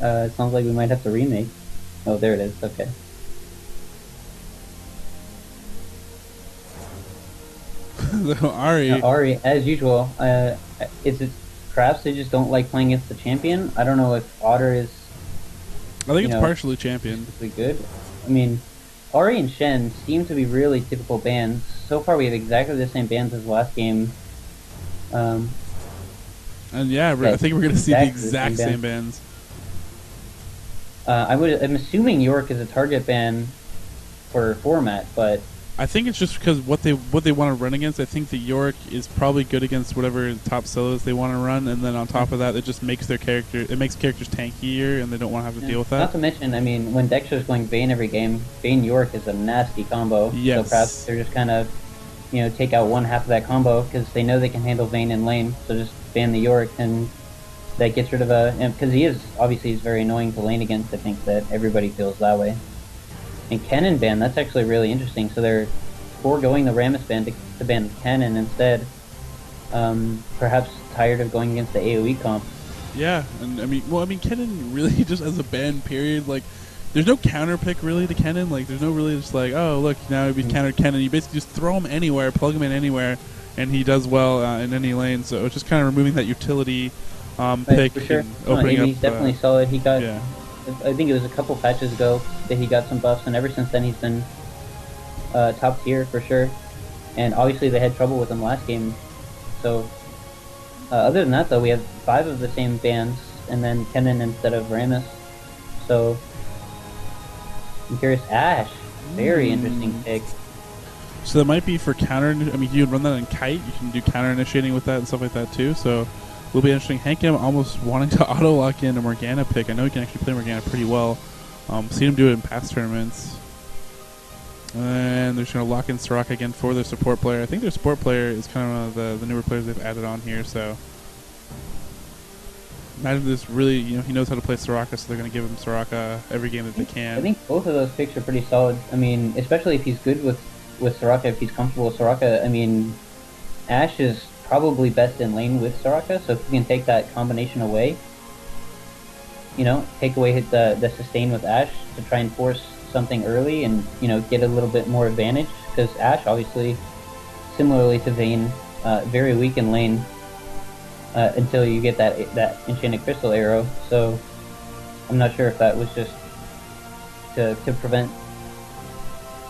It sounds like we might have to remake. Oh, there it is. Okay. Ari. Ari, as usual, is it perhaps they just don't like playing against the champion? I don't know if Otter is, I think you it's know, partially champion. specifically good. I mean, Ari and Shen seem to be really typical bans. So far, we have exactly the same bans as last game. Um, And yeah, yeah, I think we're going to see the exactly exact same ban. bans. I'm assuming York is a target ban for format, but I think it's just because what they want to run against. I think that Yorick is probably good against whatever top solos they want to run, and then on top of that, it just makes characters tankier, and they don't want to have to deal with that. not to mention, I mean, when Dexter's going Vayne every game, Vayne York is a nasty combo. Yes. So perhaps they're just kind of, take out one half of that combo because they know they can handle Vayne in lane. So just ban the York, and that gets rid of because he's very annoying to lane against. I think that everybody feels that way. And Cannon ban, that's actually really interesting. So they're foregoing the Rammus ban to ban Cannon instead. Perhaps tired of going against the AoE comp. Yeah, and I mean, Kennen really just as a ban period, like, there's no counter pick really to Kennen. Like, there's no really just like, oh look, now we countered Kennen. You basically just throw him anywhere, plug him in anywhere, and he does well in any lane. So it's just kind of removing that utility pick. For sure. And opening He's up. definitely solid. He got. Yeah. I think it was a couple patches ago that he got some buffs, and ever since then he's been top tier for sure. And obviously they had trouble with him last game. So other than that, though, we have 5 of the same bans, and then Kennen instead of Rammus. So I'm curious. Ashe, very interesting pick. So that might be for counter. I mean, you would run that in Kite. You can do counter initiating with that and stuff like that too. So will be interesting. Hank M almost wanting to auto lock in a Morgana pick. I know he can actually play Morgana pretty well. Seen him do it in past tournaments. And they're just going to lock in Soraka again for their support player. I think their support player is kind of one of the newer players they've added on here. So imagine this really, he knows how to play Soraka, so they're going to give him Soraka every game that they can. I think both of those picks are pretty solid. I mean, especially if he's good with Soraka, if he's comfortable with Soraka. I mean, Ashe is probably best in lane with Soraka, so if you can take that combination away, take away the sustain with Ashe to try and force something early and, get a little bit more advantage, because Ashe, obviously, similarly to Vayne, very weak in lane until you get that Enchanted Crystal arrow, so I'm not sure if that was just to prevent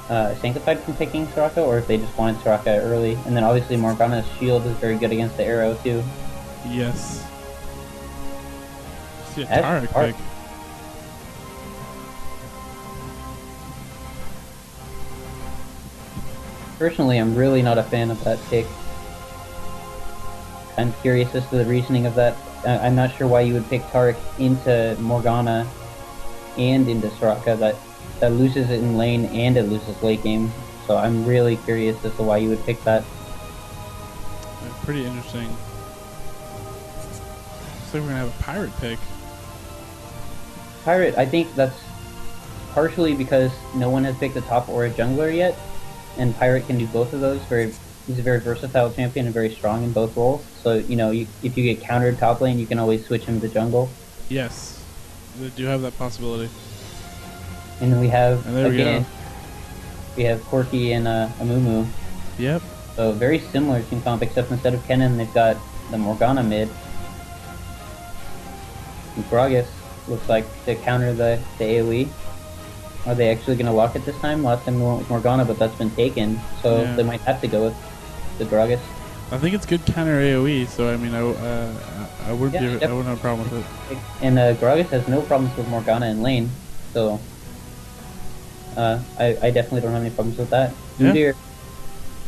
Sanctified from taking Soraka, or if they just wanted Soraka early. And then obviously Morgana's shield is very good against the arrow too. Yes. See a Tarek pick. Personally, I'm really not a fan of that pick. I'm curious as to the reasoning of that. I'm not sure why you would pick Tarek into Morgana and into Soraka. That loses it in lane and it loses late game. So I'm really curious as to why you would pick that. Pretty interesting. Looks like we're going to have a Pirate pick. Pirate, I think that's partially because no one has picked a top or a jungler yet. And Pirate can do both of those. He's a very versatile champion and very strong in both roles. So, if you get countered top lane, you can always switch him to jungle. Yes. They do have that possibility. And then we have, again, we have Corki and Amumu. Yep. So very similar team comp, except instead of Kennen, they've got the Morgana mid. And Gragas looks like to counter the AoE. Are they actually going to lock it this time? Last time we went with Morgana, but that's been taken. So they might have to go with the Gragas. I think it's good counter AoE, so I mean, I wouldn't have a problem with it. And Gragas has no problems with Morgana in lane, so I definitely don't have any problems with that. Yeah.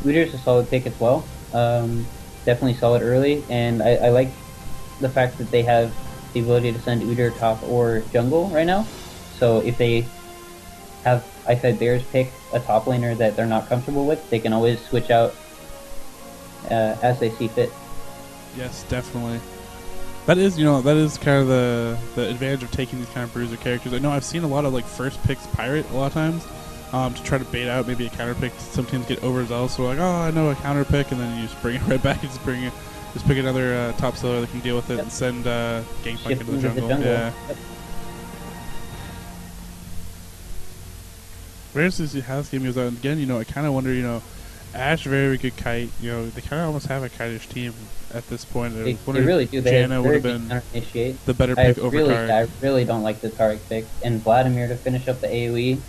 Udir's a solid pick as well. Definitely solid early, and I like the fact that they have the ability to send Udyr top or jungle right now. So if they have Eyesight Bears pick a top laner that they're not comfortable with, they can always switch out as they see fit. Yes, definitely. That is kind of the advantage of taking these kind of bruiser characters. I know I've seen a lot of first picks Pirate a lot of times to try to bait out maybe a counter pick. Some teams get overzealous, so I know a counter pick, and then you just bring it right back and just pick another top solo that can deal with it and send Gangplank into the jungle. Yeah. Yep. Rare to see how this game goes out. And again, I kind of wonder, Ash, very good kite. They kind of almost have a kite-ish team at this point. They really do. They Jana have would very have been good initiate. the better pick over Tarek. I really don't like the Tarek pick. And Vladimir to finish up the AoE.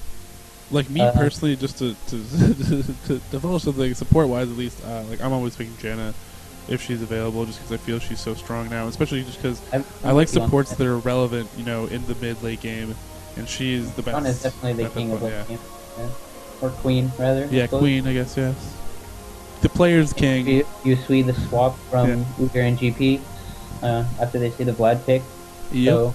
Like me personally, just to develop something support-wise at least, I'm always picking Jana if she's available, just because I feel she's so strong now, especially just because I like supports that are relevant, in the mid-late game, and she's the best. Dawn is definitely the king of late game. Yeah. Or queen, rather. Yeah, queen, I guess, yes. The player's king. You see the swap from Udyr and GP after they see the Vlad pick. Yep. So,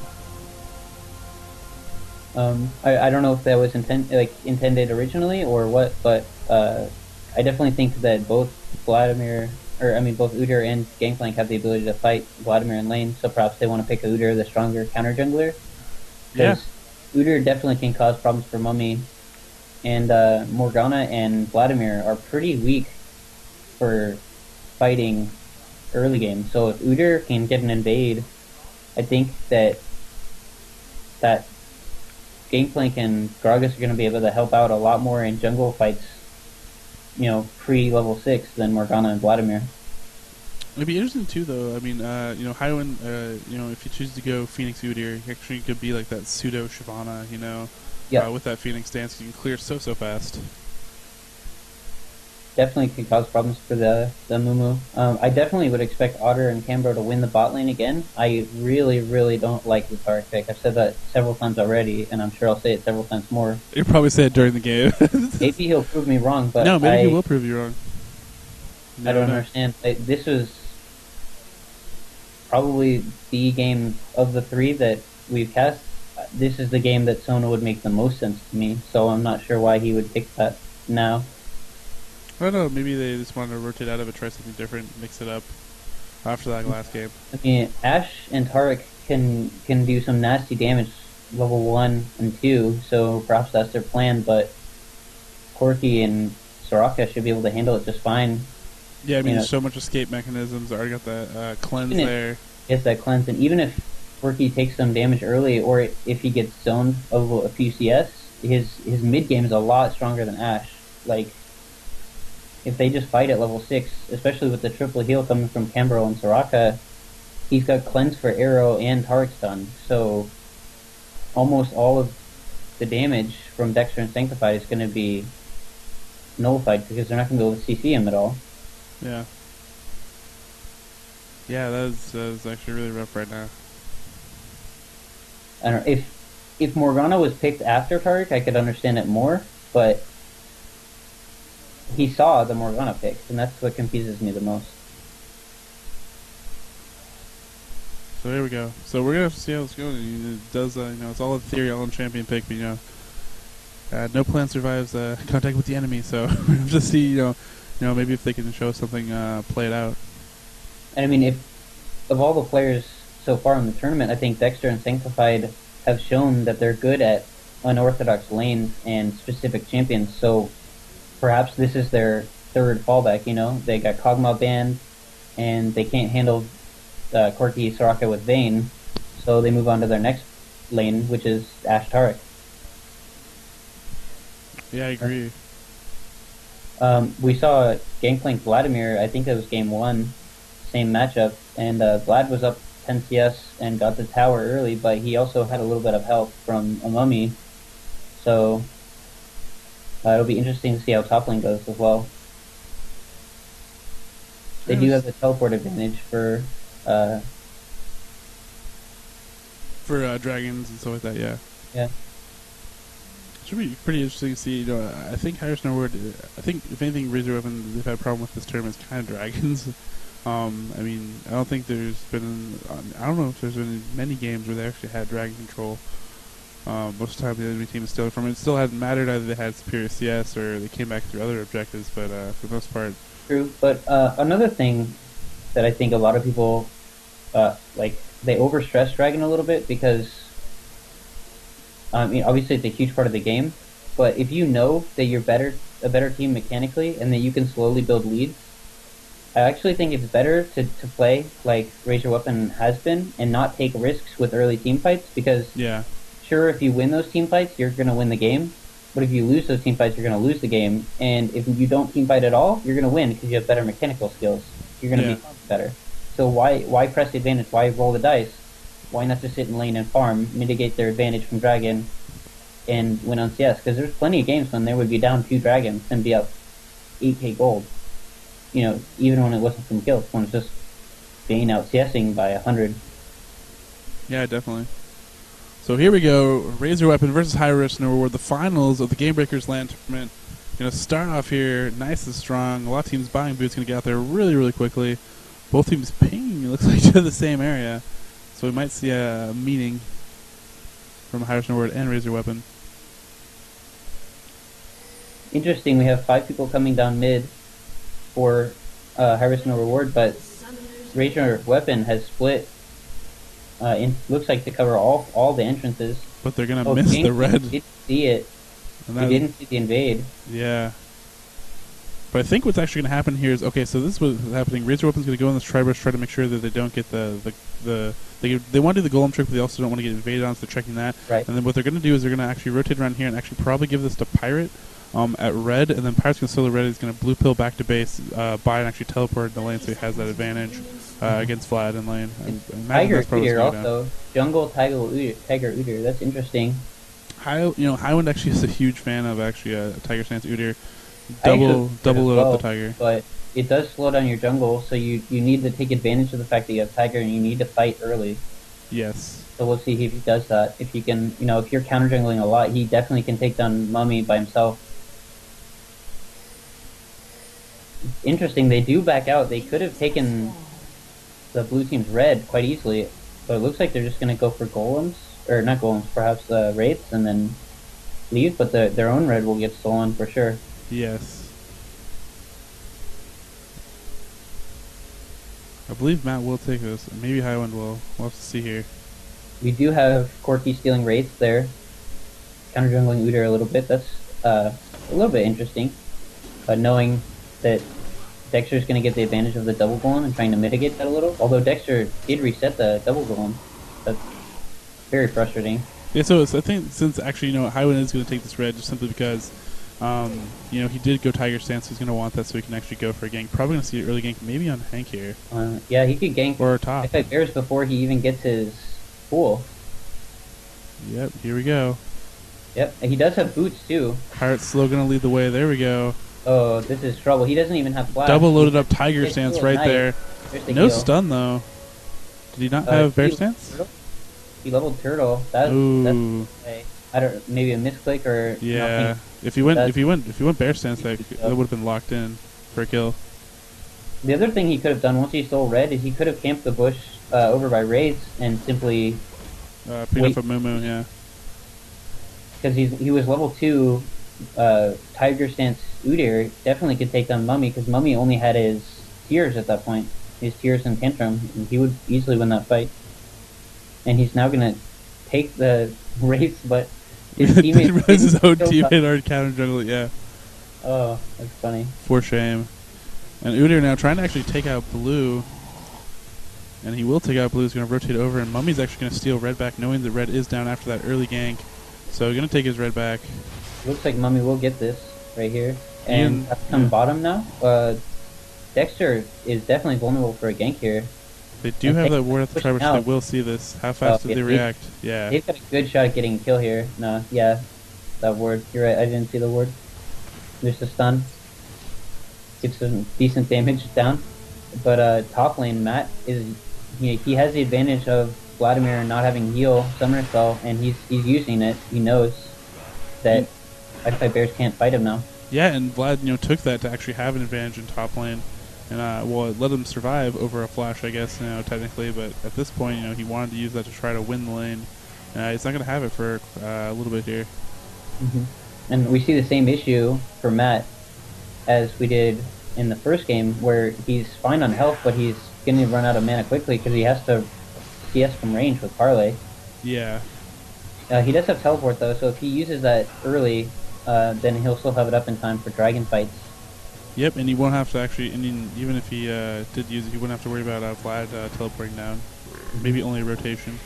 I don't know if that was intended originally or what, but I definitely think that both Udyr and Gangplank have the ability to fight Vladimir in lane, so perhaps they want to pick Udyr, the stronger counter jungler. Yeah. Udyr definitely can cause problems for Mummy, and Morgana and Vladimir are pretty weak for fighting early game. So if Udyr can get an invade, I think that Gangplank and Gragas are going to be able to help out a lot more in jungle fights, pre-level 6 than Morgana and Vladimir. It'd be interesting too, though. I mean, Highwind, if you choose to go Phoenix Udyr, he actually could be like that pseudo Shyvana, with that Phoenix dance, you can clear so fast. Definitely could cause problems for the Mumu. I definitely would expect Otter and Cambro to win the bot lane again. I really, really don't like the Tarek pick. I've said that several times already, and I'm sure I'll say it several times more. You'll probably say it during the game. Maybe he'll prove me wrong, but no, maybe he will prove you wrong. I don't understand. This was probably the game of the 3 that we've cast. This is the game that Sona would make the most sense to me, so I'm not sure why he would pick that now. I don't know, maybe they just wanted to rotate out of it, try something different, mix it up after that last game. I mean, Ashe and Tarek can do some nasty damage level 1 and 2, so perhaps that's their plan, but Corki and Soraka should be able to handle it just fine. Yeah, I mean, so much escape mechanisms, already got that cleanse there. Yes, that cleanse, and even if Corki takes some damage early, or if he gets zoned over a few CS, his mid-game is a lot stronger than Ashe. Like, if they just fight at level 6, especially with the triple heal coming from Cambro and Soraka, he's got cleanse for arrow and Tarek stun, so almost all of the damage from Dexter and Sanctified is going to be nullified because they're not going to be able to CC him at all. Yeah. Yeah, that is actually really rough right now. I don't know, if Morgana was picked after Tarek, I could understand it more, but he saw the Morgana pick, and that's what confuses me the most. So here we go. So we're gonna have to see how it's going. It does, it's all a theory, all in champion pick, but no plan survives contact with the enemy. So we're gonna have to see, maybe if they can show something, play it out. And I mean, if of all the players so far in the tournament, I think Dexter and Sanctified have shown that they're good at unorthodox lanes and specific champions. So perhaps this is their third fallback. They got Kog'Maw banned, and they can't handle Corki Soraka with Vayne, so they move on to their next lane, which is Ashe Tarek. Yeah, I agree. We saw Gangplank Vladimir, I think it was game 1, same matchup, and Vlad was up 10 CS and got the tower early, but he also had a little bit of help from a Mummy, so it'll be interesting to see how top lane goes as well. They do have the teleport advantage for dragons and stuff like that, yeah. Yeah. Should be pretty interesting to see. I think HRNR, I think if anything, RaiseYourWeapon, they've had a problem with this tournament is kind of dragons. I mean, I don't think there's been, I don't know if there's been many games where they actually had dragon control. Most of the time the enemy team is stealing from it. It still hadn't mattered either they had superior CS or they came back through other objectives, but for the most part. True, but another thing that I think a lot of people, they overstress Dragon a little bit because, obviously it's a huge part of the game, but if you know that you're a better team mechanically and that you can slowly build leads, I actually think it's better to play like RaiseYourWeapon has been and not take risks with early team fights because, sure, if you win those team fights, you're going to win the game, But if you lose those team fights, you're going to lose the game. And if you don't team fight at all, you're going to win because you have better mechanical skills. You're going to be better. So why press the advantage? Why roll the dice? Why not just sit in lane and farm, mitigate their advantage from dragon, and win on CS? Because there's plenty of games when they would be down 2 dragons and be up 8k gold. You know, even when it wasn't from kills, when it's just being out CSing by 100. Yeah, definitely. So here we go, Raise Your Weapon versus HRNR, the finals of the Game Breakers LAN tournament. Going to start off here nice and strong. A lot of teams buying boots, going to get out there really, really quickly. Both teams pinging, it looks like, to the same area. So we might see a meeting from HRNR and Raise Your Weapon. Interesting, we have 5 people coming down mid for high risk no reward, but Raise Your Weapon has split. Looks like to cover all the entrances. But they're gonna miss the red. Didn't see it. They didn't see the invade. Yeah. But I think what's actually gonna happen here is so. This is what's happening. Raise Your Weapon's gonna go in this tri-brush, try to make sure that they don't get they want to do the golem trick, but they also don't want to get invaded on, so they're checking that. Right. And then what they're gonna do is they're gonna actually rotate around here and actually probably give this to Pirate. At red, and then Pirate's going to solo red. He's going to blue pill back to base, buy and actually teleport in the lane, so he has that advantage against Vlad in lane. And Tiger Udyr also. Jungle Tiger Udyr. That's interesting. Highwind actually is a huge fan of Tiger Stance Udyr. Double load up the Tiger. But it does slow down your jungle, so you need to take advantage of the fact that you have Tiger and you need to fight early. Yes. So we'll see if he does that. If you can, if you're counter jungling a lot, he definitely can take down Mummy by himself. Interesting, they do back out. They could have taken the blue team's red quite easily, but it looks like they're just going to go for golems, or not golems, perhaps wraiths, and then leave, but their own red will get stolen for sure. Yes. I believe Matt will take this. Maybe Highwind will. We'll have to see here. We do have Corky stealing wraiths there, counter jungling Udyr a little bit. That's a little bit interesting, knowing that Dexter's going to get the advantage of the double golem and trying to mitigate that a little. Although Dexter did reset the double golem. That's very frustrating. Yeah, so I think since actually, Highwind is going to take this red just simply because, he did go Tiger Stance. He's going to want that so he can actually go for a gank. Probably going to see an early gank, maybe on Hank here. Yeah, he could gank or top. If Bears before he even gets his pool. Yep, here we go. Yep, and he does have boots too. Pirate's still going to lead the way. There we go. Oh, this is trouble. He doesn't even have flash. Double loaded up Tiger Stance right there. No stun though. Did he not have Bear Stance? He leveled Turtle. That's I don't, maybe a misclick or yeah. If he went Bear Stance, that would have been locked in for a kill. The other thing he could have done once he stole red is he could have camped the bush over by Raise and simply pick up a Moo, yeah. Because he was level 2. Tiger Stance Udyr definitely could take down Mummy because Mummy only had his tears at that point, his tears and tantrum, and he would easily win that fight. And he's now gonna take the race, but his teammate his own teammate already counter jungle, yeah. Oh, that's funny. For shame. And Udyr now trying to actually take out blue, and he will take out blue. He's gonna rotate over, and Mummy's actually gonna steal red back, knowing that red is down after that early gank. So gonna take his red back. Looks like Mummy will get this right here. And come bottom now. Dexter is definitely vulnerable for a gank here. They do have that ward at the tri-brush, so they will see this. How fast did they react? Yeah. They've got a good shot at getting a kill here. No, yeah. That ward. You're right, I didn't see the ward. There's the stun. Gets some decent damage down. But top lane, Matt, he has the advantage of Vladimir not having heal summoner spell, and he's using it. He knows that Fight Bears can't fight him now. Yeah, and Vlad, took that to actually have an advantage in top lane, and it let him survive over a flash, I guess, technically. But at this point, he wanted to use that to try to win the lane. He's not going to have it for a little bit here. Mm-hmm. And we see the same issue for Matt as we did in the first game, where he's fine on health, but he's going to run out of mana quickly because he has to CS from range with Parlay. Yeah. He does have teleport though, so if he uses that early, then he'll still have it up in time for dragon fights. Yep, and he won't have to actually, even if he did use it, he wouldn't have to worry about Vlad teleporting down. Maybe only a rotation.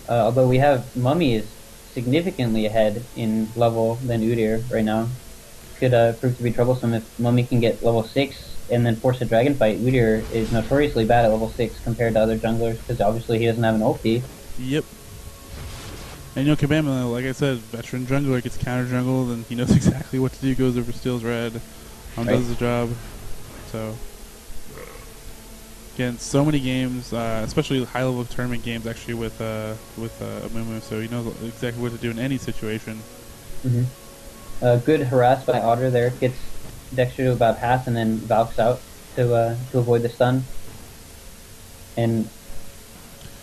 Although we have Mummy is significantly ahead in level than Udyr right now. Could prove to be troublesome if Mummy can get level 6 and then force a dragon fight. Udyr is notoriously bad at level 6 compared to other junglers because obviously he doesn't have an ulti. Yep. And Kabam, like I said, veteran jungler, gets counter jungled, and he knows exactly what to do. Goes over, steals red, does the job. So again, so many games, especially high level tournament games, actually with Amumu. So he knows exactly what to do in any situation. Good harass by Otter there. Gets Dexter to about half and then Valks out to avoid the stun. And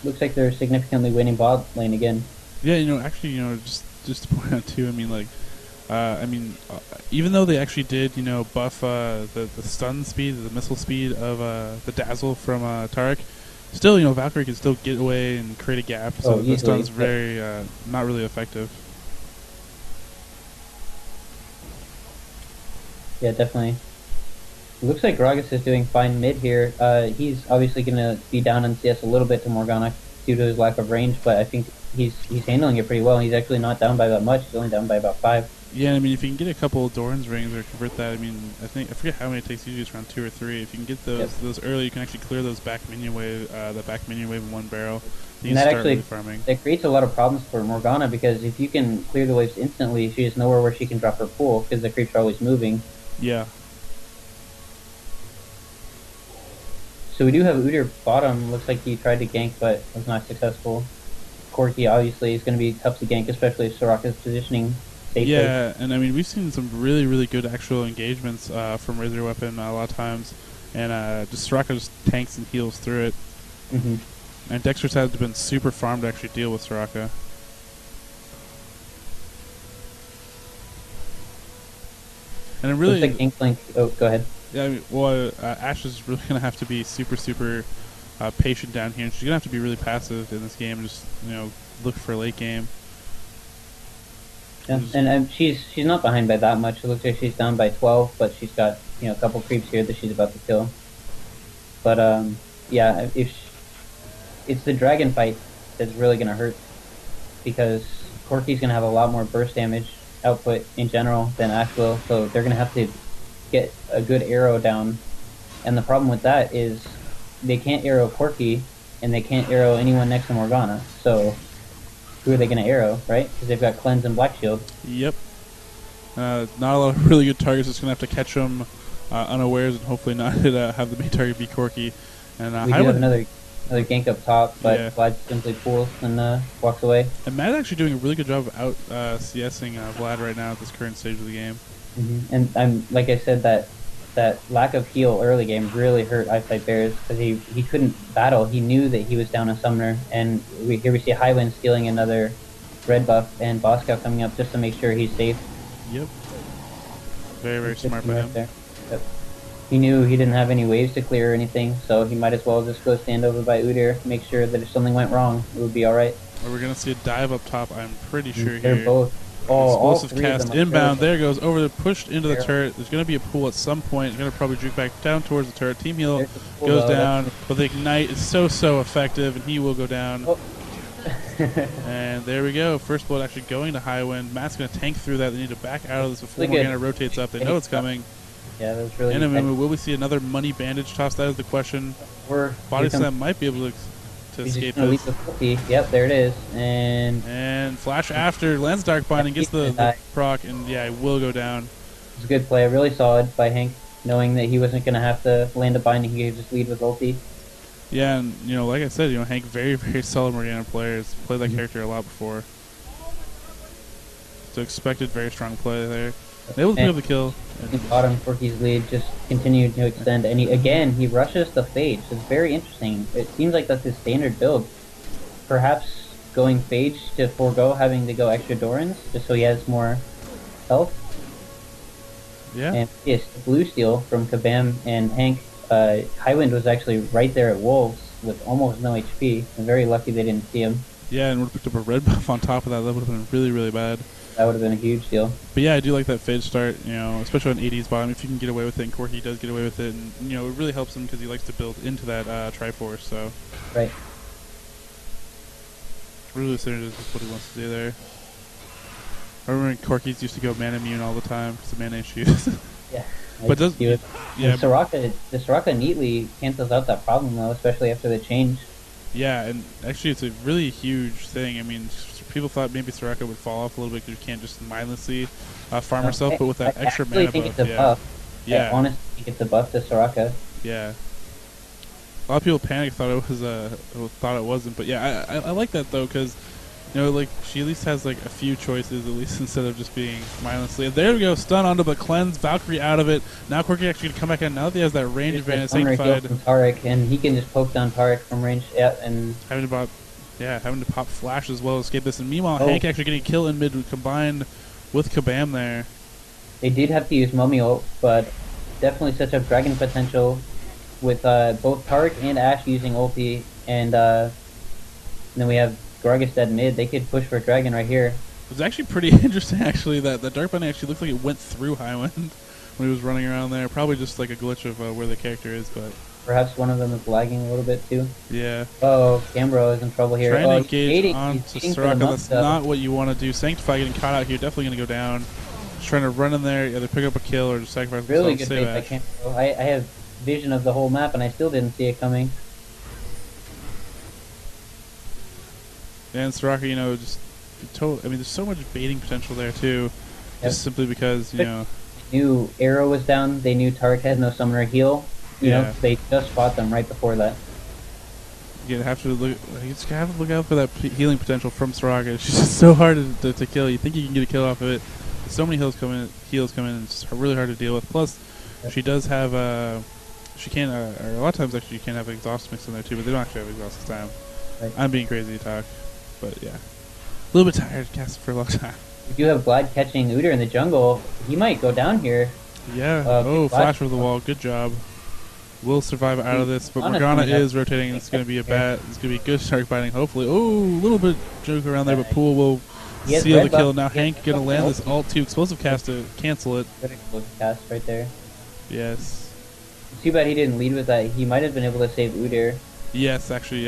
looks like they're significantly winning bot lane again. Yeah, actually, just to point out too, even though they actually did, buff the stun speed, the missile speed of the dazzle from Taric, still, Valkyrie can still get away and create a gap, so the stun's very not really effective. Yeah, definitely. It looks like Gragas is doing fine mid here. He's obviously going to be down in CS a little bit to Morgana due to his lack of range, but I think he's handling it pretty well. He's actually not down by that much. He's only down by about 5. Yeah, if you can get a couple of Doran's rings or convert that, I forget how many it takes. Usually it's around 2 or 3. If you can get those early, you can actually clear those back minion wave, in one barrel. And that actually farming. That creates a lot of problems for Morgana because if you can clear the waves instantly, she has nowhere where she can drop her pool because the creeps are always moving. Yeah. So we do have Udyr bottom. Looks like he tried to gank but was not successful. Corki obviously is going to be tough to gank, especially if Soraka's positioning safely. Yeah, and we've seen some really, really good actual engagements from Razor Weapon a lot of times, and just Soraka just tanks and heals through it. And Dexter's had been super farmed to actually deal with Soraka. And it really... Looks like Inklink... Oh, go ahead. Yeah, Ashe is really going to have to be super, super patient down here, and she's going to have to be really passive in this game, just, look for late game. Yeah, and she's not behind by that much. It looks like she's down by 12, but she's got, a couple creeps here that she's about to kill. But, yeah, it's the dragon fight that's really going to hurt, because Corki's going to have a lot more burst damage output in general than Ashe will, so they're going to have to get a good arrow down. And the problem with that is they can't arrow Corki, and they can't arrow anyone next to Morgana. So who are they going to arrow, right? Because they've got Cleanse and Black Shield. Yep. Not a lot of really good targets. It's going to have to catch them unawares and hopefully not have the main target be Corki. And we do have another gank up top, but Vlad simply pulls and walks away. And Matt's actually doing a really good job of out CSing Vlad right now at this current stage of the game. And like I said, that lack of heal early game really hurt Eyesight Bears because he couldn't battle. He knew that he was down a summoner, and here we see Highwind stealing another red buff and Boscow coming up just to make sure he's safe. Yep. Very, very smart by him. There. Yep. He knew he didn't have any waves to clear or anything, so he might as well just go stand over by Udyr, make sure that if something went wrong, it would be alright. We're going to see a dive up top, I'm pretty sure They're here. both. Explosive cast inbound. There goes over the pushed into the turret. There's going to be a pool at some point. It's going to probably juke back down towards the turret. Team heal goes down, but the ignite is so effective, and he will go down. And there we go. First blood actually going to Highwind. Matt's going to tank through that. They need to back out of this before Morgana rotates up. They know it's coming. Yeah, that was really. In a moment, will we see another money bandage toss? That is the question. Body slam might be able to escape this. Yep, there it is. And flash after lands dark bind and gets the proc, and yeah, it will go down. It's a good play, really solid by Hank, knowing that he wasn't going to have to land a binding. He could just lead with ulti. Yeah, and like I said, Hank, very, very solid Morgana player. Has played that character a lot before. So expected very strong play there. Able to pick up the kill. Bottom Corki's lead just continued to extend, and he rushes the Phage. It's very interesting. It seems like that's his standard build. Perhaps going Phage to forego having to go extra Dorans, just so he has more health. Yeah. And yes, blue steal from Kabam and Hank. Highwind was actually right there at Wolves with almost no HP. I'm very lucky they didn't see him. Yeah, and would have picked up a red buff on top of that. That would have been really, really bad. That would have been a huge deal. But yeah, I do like that Phage start, especially on 80's bottom. If you can get away with it, and Corki does get away with it, and it really helps him because he likes to build into that Triforce. So right. Really synergistic with what he wants to do there. I remember when Corky's used to go mana immune all the time because of mana issues. Yeah. But does yeah, the Soraka neatly cancels out that problem though, especially after the change. Yeah, and actually it's a really huge thing. I mean, people thought maybe Soraka would fall off a little bit because you can't just mindlessly farm herself, but with that extra mana think buff, it's a buff. I honestly think it's a buff to Soraka. Yeah. A lot of people panicked, thought it was thought it wasn't, but yeah, I like that though, because you know, like she at least has like a few choices at least instead of just being mindlessly. And there we go, stun onto the cleanse, Valkyrie out of it. Now Corky actually gonna come back in. Now that he has that range advantage, sanctified. Taric, and he can just poke down Taric from range. Yeah, and having to pop flash as well to escape this. And meanwhile, Hank actually getting a kill in mid combined with Kabam there. They did have to use Mummy ult, but definitely sets up dragon potential with both Taric and Ashe using ulti, and then we have Gragas dead mid. They could push for a dragon right here. It was actually pretty interesting, actually, that Dark Bunny actually looked like it went through Highwind when he was running around there. Probably just like a glitch of where the character is, but perhaps one of them is lagging a little bit too. Yeah. Oh, Cambro is in trouble here. Trying to engage onto Soraka. That's not what you want to do. Sanctify getting caught out here. Definitely going to go down. Just trying to run in there, either pick up a kill or just sacrifice really themselves. Really good bait by Cambro. I have vision of the whole map and I still didn't see it coming. And Soraka, you know, just I mean, there's so much baiting potential there too, just simply because you know. They knew Arrow was down. They knew Taric had no summoner heal. You know, they just fought them right before that. You have to look. You just have to look out for that healing potential from Soraka. It's just so hard to kill. You think you can get a kill off of it. There's so many heals come in. And it's just really hard to deal with. Plus, she does have she can or a lot of times actually you can have exhaust mix in there too, but they don't actually have exhaust this time. Right. I'm being crazy to talk. But yeah, a little bit tired, casting for a long time. We do have Vlad catching Udyr in the jungle. He might go down here. Yeah. Flash over the wall. Good job. Will survive out of this, but Morgana is rotating. It's going to be a bad. It's going to be good shark biting. Hopefully, a little bit joke around there, but Pool will seal the kill. Now Hank going to land this ult 2 explosive cast to cancel it. Good explosive cast right there. Yes. It's too bad he didn't lead with that. He might have been able to save Udyr. Yes, actually,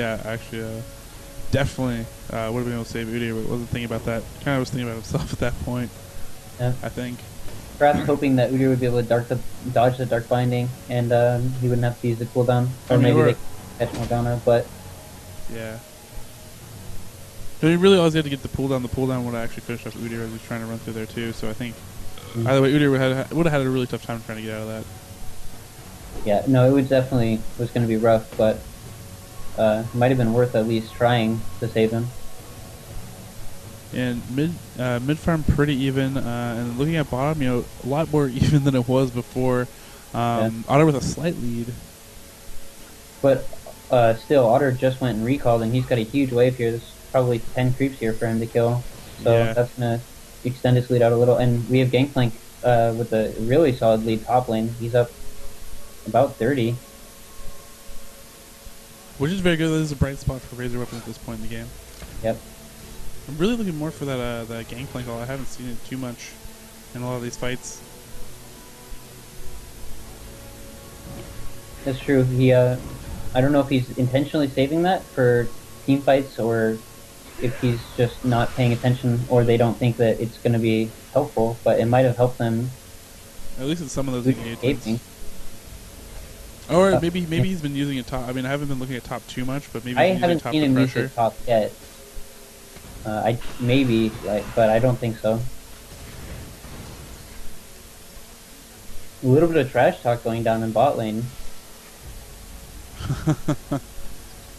definitely would have been able to save Udyr, but wasn't thinking about that. Kind of was thinking about himself at that point. Yeah. I think. Perhaps hoping that Udyr would be able to dodge the Dark Binding, and he wouldn't have to use the cooldown. Or maybe they could catch Morgana, but. Yeah. So he really always had to get the pull down. The pull down would have actually finished off Udyr as he's trying to run through there too. So I think either way, Udyr would have had a really tough time trying to get out of that. Yeah, no, it was definitely going to be rough, but might have been worth at least trying to save him. And mid farm pretty even, and looking at bottom, you know, a lot more even than it was before. Otter with a slight lead. But still, Otter just went and recalled, and he's got a huge wave here. There's probably 10 creeps here for him to kill. So that's going to extend his lead out a little. And we have Gangplank with a really solid lead top lane. He's up about 30. Which is very good. This is a bright spot for Razor Weapon at this point in the game. Yep. I'm really looking more for that Gangplank ult. I haven't seen it too much in a lot of these fights. That's true. He, I don't know if he's intentionally saving that for team fights or if he's just not paying attention or they don't think that it's going to be helpful, but it might have helped them. At least in some of those engagements. Or maybe he's been using it top. I mean, I haven't been looking at top too much, but maybe he's using top seen him use it top yet. But I don't think so. A little bit of trash talk going down in bot lane.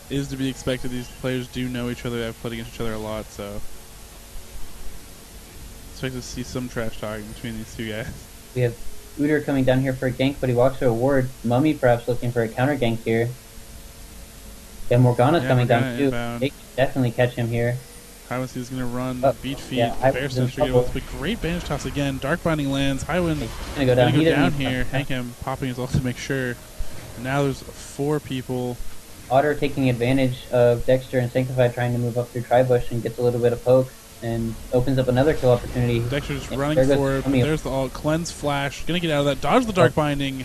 Is to be expected. These players do know each other. They've played against each other a lot, so expect to see some trash talking between these two guys. We have Udyr coming down here for a gank, but he walks through a ward. Mummy perhaps looking for a counter gank here. Yeah, Morgana's coming down too. Inbound. They can definitely catch him here. Highwind is going to run, beach feet, Bear Sensor with a great bandage toss again. Dark Binding lands, Highwind going to go down here. Hankham popping his ult to make sure. And now there's 4 people. Otter taking advantage of Dexter and Sanctified trying to move up through Tribush and gets a little bit of poke and opens up another kill opportunity. Dexter's running for it. There's the ult. Cleanse Flash. Going to get out of that. Dodge the Dark Binding.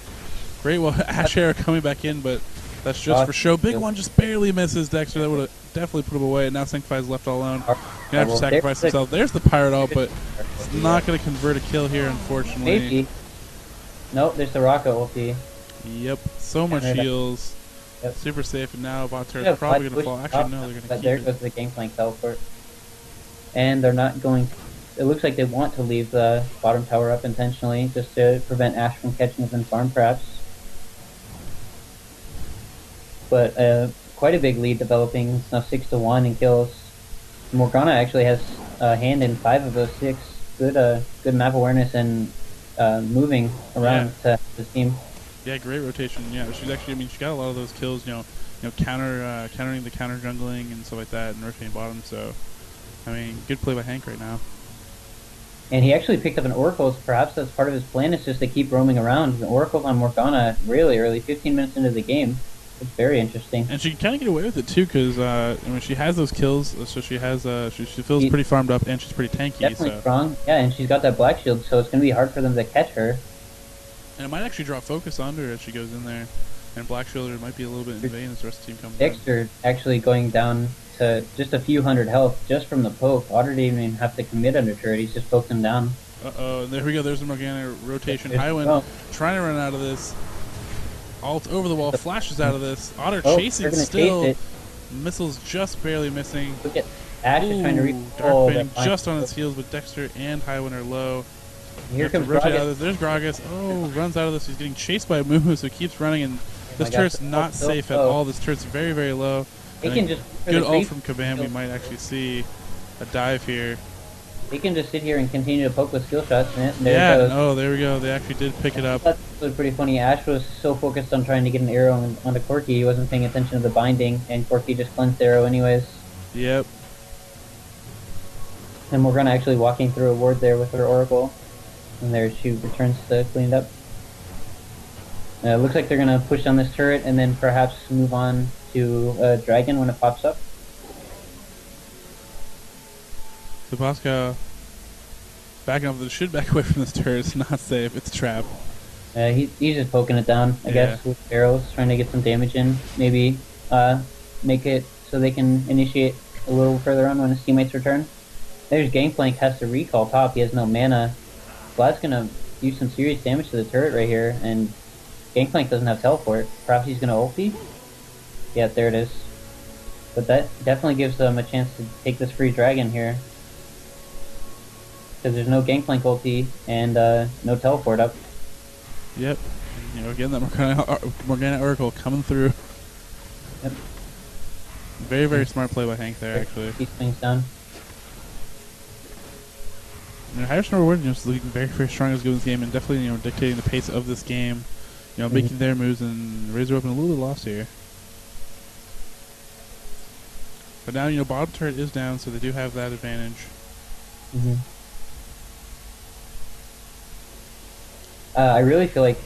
Great. Well, Ash Hera coming back in, but That's just for show. Big one just barely misses Dexter. That would have definitely put him away. And now Sanctify's left all alone. Gonna have to sacrifice himself. There's the Pirate Ult, but it's not going to convert a kill here, unfortunately. Maybe. Nope, there's the Rocket ulti. Yep, so much heals. Yep. Super safe, and now bot turret's probably going to fall. Actually, no, they're going to keep it. There goes the Gangplank teleport. And they're not going to... It looks like they want to leave the bottom tower up intentionally, just to prevent Ashe from catching up in farm, perhaps. But quite a big lead developing. It's now 6-1 in kills. Morgana actually has a hand in 5 of those 6. Good map awareness and moving around to the team. Yeah, great rotation. Yeah, she's actually. I mean, she got a lot of those kills. Countering the counter jungling and stuff like that, and rotating bottom. So, I mean, good play by Hank right now. And he actually picked up an Oracle. So perhaps that's part of his plan, is just to keep roaming around. The Oracle's on Morgana really early, 15 minutes into the game. It's very interesting. And she can kind of get away with it too, because I mean, she has those kills, so she has she feels pretty farmed up, and she's pretty tanky. Definitely strong. Yeah, and she's got that black shield, so it's going to be hard for them to catch her. And it might actually draw focus on her as she goes in there. And Black Shielder might be a little bit in vain as the rest of the team comes in. Dexter actually going down to just a few hundred health just from the poke. Otter didn't even have to commit under turret, he's just poked him down. Uh-oh, there we go, there's the Morgana rotation. Highwind trying to run out of this. Ult over the wall, flashes out of this. Otter chasing still. Missiles just barely missing. Look at Ashe is trying to reach. Dark Baiting just on its heels, but Dexter and Highwind are low. Here comes Gragas. There's Gragas. Oh, runs out of this. He's getting chased by Mumu, so he keeps running, and this turret's not safe at all. This turret's very, very low. He can just good ult from Kabam. We might actually see a dive here. He can just sit here and continue to poke with skill shots. And there we go. They actually did pick it up. That was pretty funny. Ashe was so focused on trying to get an arrow onto Corki, he wasn't paying attention to the binding, and Corki just cleansed the arrow anyways. Yep. And Morgana actually walking through a ward there with her Oracle. And there she returns to cleaned up. It looks like they're going to push down this turret and then perhaps move on to Dragon when it pops up. So Bosco backing up. Should back away from this turret. It's not safe. It's a trap. He's just poking it down, I guess, with arrows, trying to get some damage in. Maybe make it so they can initiate a little further on when his teammates return. There's Gangplank, has to recall top. He has no mana. Vlad's gonna do some serious damage to the turret right here, and Gangplank doesn't have teleport. Perhaps he's gonna ulti? Yeah, there it is. But that definitely gives them a chance to take this free dragon here. Because there's no Gangplank ulti and no teleport up. Yep. Again, that Morgana Oracle coming through. Yep. Very, very smart play by Hank there, actually. He swings down. I mean, HRNR is looking very, very strong as good in this game, and definitely, dictating the pace of this game. Making their moves, and RaiseYourWeapon a little bit lost here. But now, bottom turret is down, so they do have that advantage. I really feel like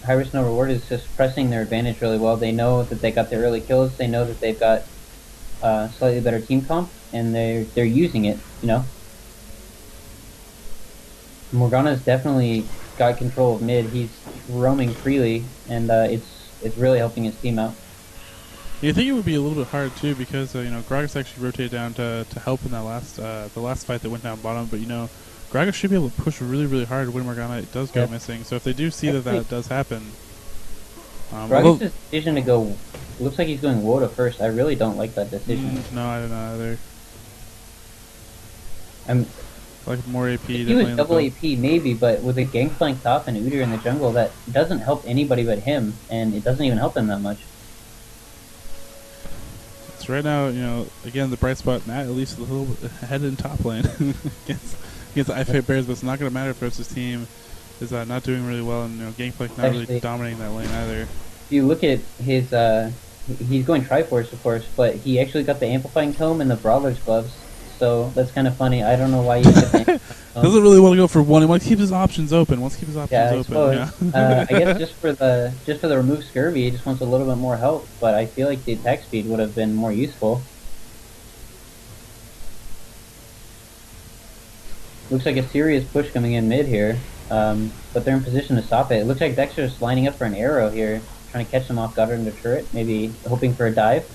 High Risk No Reward is just pressing their advantage really well. They know that they got their early kills. They know that they've got slightly better team comp, and they're using it. Morgana's definitely got control of mid. He's roaming freely, and it's really helping his team out. You think it would be a little bit hard too, because Gragas actually rotated down to help in that the last fight that went down bottom. But Gragas should be able to push really, really hard when Morgana does go missing. So if they do see that does happen, Gragas' decision to go looks like he's going Woda first. I really don't like that decision. No, I don't know either. I'm like more AP. If he was double AP maybe, but with a Gangplank top and Udyr in the jungle, that doesn't help anybody but him, and it doesn't even help him that much. So right now, again, the bright spot, Matt at least a little ahead in top lane against the iFight Bears, but it's not going to matter for us. This team is not doing really well, and Gangplank not really dominating that lane either. If you look at his, he's going Triforce, of course, but he actually got the Amplifying Tome and the Brawler's Gloves. So that's kind of funny. I don't know why you get doesn't really want to go for one. He wants to keep his options open. I guess just for the remove scurvy, he just wants a little bit more help. But I feel like the attack speed would have been more useful. Looks like a serious push coming in mid here, but they're in position to stop it. It looks like Dexter's lining up for an arrow here, trying to catch them off guard in the turret, maybe hoping for a dive.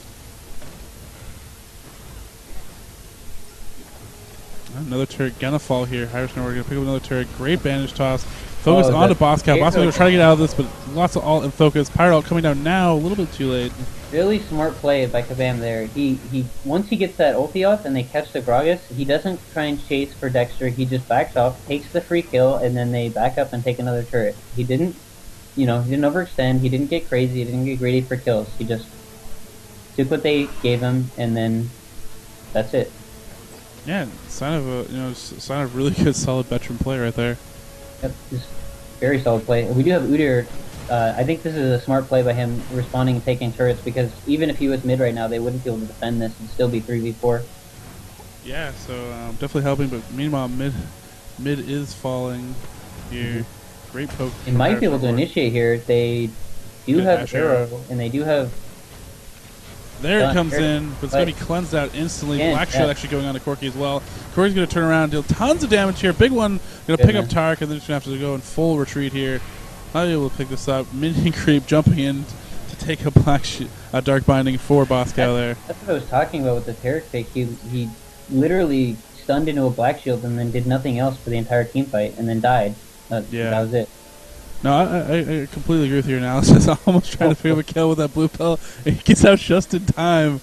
Another turret gonna fall here. HRNR gonna pick up another turret. Great bandage toss. Focus onto Boscow. Boscow's gonna try to get out of this, but lots of ult and focus. Pirate ult coming down now, a little bit too late. Really smart play by Kabam there. He once he gets that ulti off and they catch the Gragas, he doesn't try and chase for Dexter. He just backs off, takes the free kill, and then they back up and take another turret. He didn't, he didn't overextend. He didn't get crazy. He didn't get greedy for kills. He just took what they gave him, and then that's it. Yeah, sign of a sign of really good, solid veteran play right there. Yep, just very solid play. We do have Udyr. I think this is a smart play by him responding and taking turrets, because even if he was mid right now, they wouldn't be able to defend this and still be 3v4. Yeah, so definitely helping, but meanwhile mid is falling here. Great poke. They might be able to initiate here. They do have arrow, and they do have... There it comes in, but it's going to be cleansed out instantly. Black Shield actually going on to Corki as well. Corki's going to turn around, deal tons of damage here. Big one, going to pick up Tark, and then just going to have to go in full retreat here. Not able to pick this up. Minion creep jumping in to take a Dark Binding for Boscow there. That's what I was talking about with the Tarek pick. He literally stunned into a Black Shield and then did nothing else for the entire team fight, and then died. That was it. No, I completely agree with your analysis. I'm almost trying to pick up a kill with that blue pill. He gets out just in time.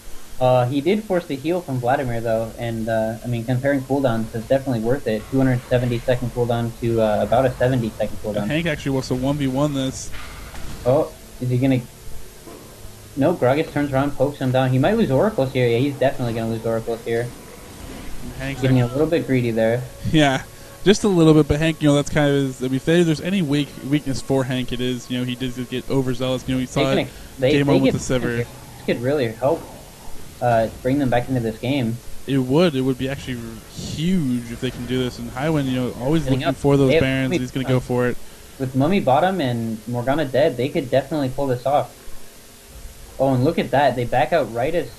He did force the heal from Vladimir, though, and, I mean, comparing cooldowns, it's definitely worth it. 270-second cooldown to about a 70-second cooldown. Hank actually wants to 1v1 this. Oh, is he going to... No, Gragas turns around, pokes him down. He might lose Oracles here. Yeah, he's definitely going to lose Oracles here. Hank's getting a little bit greedy there. Yeah. Just a little bit, but Hank, that's kind of his. I mean, if there's any weakness for Hank, it is, he did get overzealous. He saw it game on with the Sivir. This could really help bring them back into this game. It would be actually huge if they can do this. And Highwind, always looking for those Barons. He's going to go for it. With Mummy bottom and Morgana dead, they could definitely pull this off. Oh, and look at that. They back out right as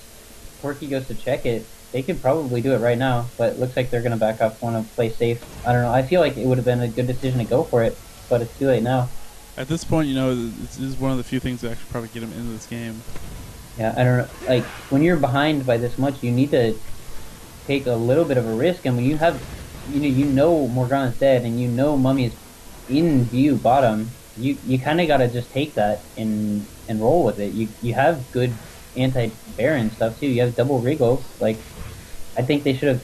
Corki goes to check it. They could probably do it right now, but it looks like they're going to back up, want to play safe. I don't know. I feel like it would have been a good decision to go for it, but it's too late now. At this point, this is one of the few things that actually probably get them into this game. Yeah, I don't know. Like, when you're behind by this much, you need to take a little bit of a risk, and when you have, Morgana's dead, and Mummy is in view bottom, you kind of got to just take that and roll with it. You have good anti-Baron stuff, too. You have double Regals, like... I think they should have